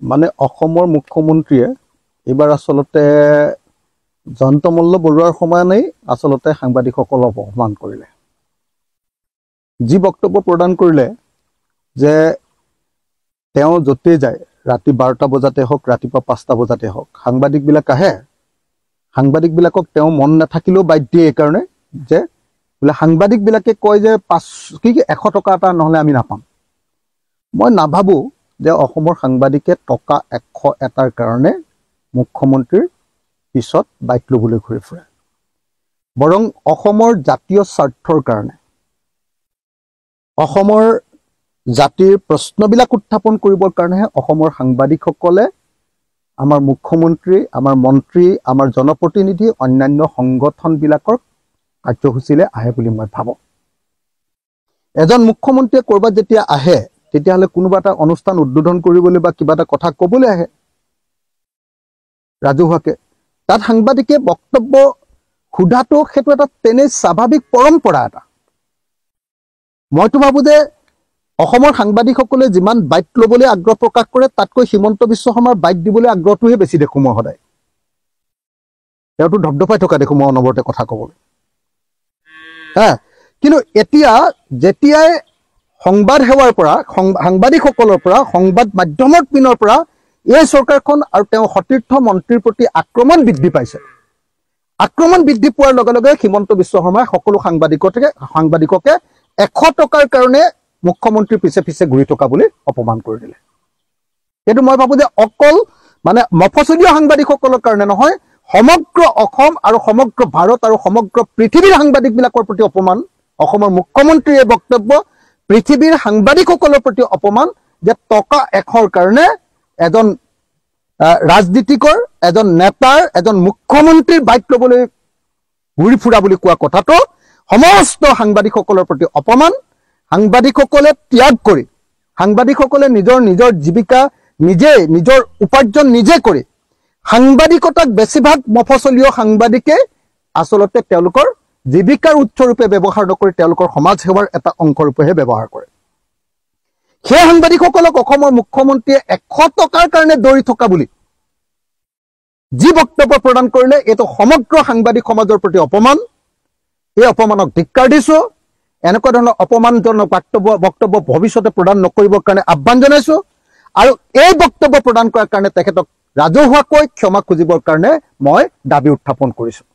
মানে অসমৰ মুখ্যমন্ত্ৰীয়ে এইবাৰ আচলতে জয়ন্ত মল্ল বৰুৱাৰ সমানেই আচলতে সাংবাদিকসকলক অপমান কৰিলে। যি বক্তব্য প্ৰদান কৰিলে যে তেওঁ য'তেই যায়, ৰাতি 12টা বজাতে হওক, ৰাতিপুৱা 5টা বজাতে হওক, সাংবাদিকবিলাক আহে। সাংবাদিকবিলাকক তেওঁ মন নাথাকিলেও বাদ দিয়ে এইকাৰণে যে বোলে সাংবাদিকবিলাকে কয় যে 100 টকা এটা নহ'লে আমি নাপাম। মই নাভাবোঁ যে অসমৰ সাংবাদিকে টকা 100 এটাৰ কাৰণে মুখ্যমন্ত্ৰীৰ পিছত বাইক ল'বলৈ ঘূৰি ফুৰে। বৰং অসমৰ জাতীয় স্বাৰ্থৰ কাৰণে, অসমৰ জাতিৰ প্ৰশ্নবিলাক উত্থাপন কৰিবৰ কাৰণেহে অসমৰ সাংবাদিকসকলে আমাৰ মুখ্যমন্ত্ৰী, আমাৰ মন্ত্ৰী, আমাৰ জনপ্ৰতিনিধি, অন্যান্য সংগঠনবিলাকৰ কাৰ্যসূচীলৈ আহে বুলি মই ভাবোঁ। এজন মুখ্যমন্ত্ৰীয়ে ক'ৰবাত যেতিয়া আহে, তেতিয়াহ'লে কোনোবা এটা অনুষ্ঠান উদ্বোধন কৰিবলৈ বা কিবা এটা কথা ক'বলৈ আহে ৰাজহুৱাকে। তাত সাংবাদিকে বক্তব্য সোধাটো সেইটো এটা তেনেই স্বাভাৱিক পৰম্পৰা এটা। মইতো ভাবোঁ যে অসমৰ সাংবাদিকসকলে যিমান বাইট ল'বলৈ আগ্ৰহ প্ৰকাশ কৰে, তাতকৈ হিমন্ত বিশ্ব শৰ্মাৰ বাইট দিবলৈ আগ্ৰহটোহে বেছি দেখোঁ মই সদায়। তেওঁতো ধপধপাই থকা দেখোঁ মই অনবৰতে কথা ক'বলৈ। কিন্তু এতিয়া যেতিয়াই সংবাদ সেৱাৰ পৰা, সাংবাদিকসকলৰ পৰা, সংবাদ মাধ্যমৰ পিনৰ পৰা এই চৰকাৰখন আৰু তেওঁ সতীৰ্থ মন্ত্ৰীৰ প্ৰতি আক্ৰমণ বৃদ্ধি পাইছে, আক্ৰমণ বৃদ্ধি পোৱাৰ লগে লগে হিমন্ত বিশ্ব শৰ্মাই সকলো সাংবাদিককে 100 টকাৰ কাৰণে মুখ্যমন্ত্ৰীৰ পিছে পিছে ঘূৰি থকা বুলি অপমান কৰি দিলে। সেইটো মই ভাবোঁ যে অকল মানে মফচলীয়া সাংবাদিকসকলৰ কাৰণে নহয়, সমগ্ৰ অসম আৰু সমগ্ৰ ভাৰত আৰু সমগ্ৰ পৃথিৱীৰ সাংবাদিকবিলাকৰ প্ৰতি অপমান। অসমৰ মুখ্যমন্ত্ৰীৰ এই বক্তব্য পৃথিৱীৰ সাংবাদিকসকলৰ প্ৰতি অপমান যে টকা 100ৰ কাৰণে এজন ৰাজনীতিকৰ, এজন নেতাৰ, এজন মুখ্যমন্ত্ৰীৰ বাইক ল'বলৈ ঘূৰি ফুৰা বুলি কোৱা কথাটো সমস্ত সাংবাদিকসকলৰ প্ৰতি অপমান। সাংবাদিকসকলে ত্যাগ কৰি, সাংবাদিকসকলে নিজৰ জীৱিকা নিজে, নিজৰ উপাৰ্জন নিজে কৰি, সাংবাদিকতাক বেছিভাগ মফচলীয় সাংবাদিকে আচলতে তেওঁলোকৰ জীৱিকাৰ উৎসৰূপে ব্যৱহাৰ নকৰি তেওঁলোকৰ সমাজ সেৱাৰ এটা অংশৰূপেহে ব্যৱহাৰ কৰে। সেই সাংবাদিকসকলক অসমৰ মুখ্যমন্ত্ৰীয়ে 100 টকাৰ কাৰণে দৌৰি থকা বুলি যি বক্তব্য প্ৰদান কৰিলে, এইটো সমগ্ৰ সাংবাদিক সমাজৰ প্ৰতি অপমান। এই অপমানক ধিক্কাৰ দিছোঁ। এনেকুৱা ধৰণৰ অপমানজনক বক্তব্য ভৱিষ্যতে প্ৰদান নকৰিবৰ কাৰণে আহ্বান জনাইছোঁ। আৰু এই বক্তব্য প্ৰদান কৰাৰ কাৰণে তেখেতক ৰাজহুৱাকৈ ক্ষমা খুজিবৰ কাৰণে মই দাবী উত্থাপন কৰিছোঁ।